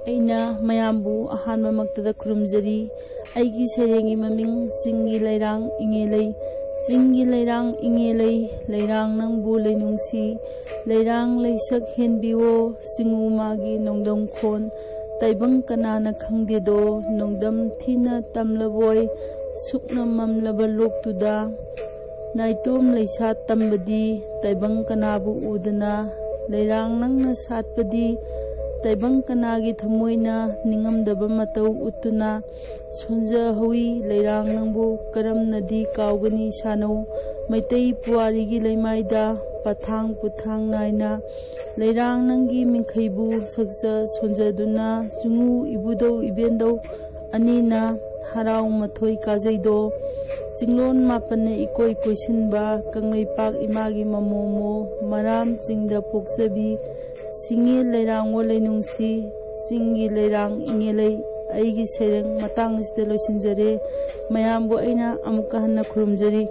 eina mayambu ahanmamaktada khurumjari. Aigi serengi maming Chingi leirang ingelei. Chingi leirang ingelei. Leirang nangbu leinungsi. Leirang leisak henbiwo. Chingu magi nongdam khon. Taibang kanana khangdedo. Nongdam thina tamlaboi. Sukna mamlaba loktuda. Naitom leisat tambadi. Taibang kanabu udana. Leirang nangna satpadi. Taibang kanagi thamoina ningamdaba matau utuna. Sonja hui leirang nangbu karamnadi kaugani sano. Meitei puarigi leimaida pathang puthang naina. Leirang nangi mingkhaibu sakja sonjaduna. Jungu ibudau ibendau anina harau mathoi kajaido. Cinglon mapane ikoi koisinba kanglaipak imagi mamomo maram cingda pokchabi. Singi leirang wo leinungsi. Chingi leirang ingelei. Aigi sereng matang isda loisinjare. Mayambu aina amuka hanna khurumjari.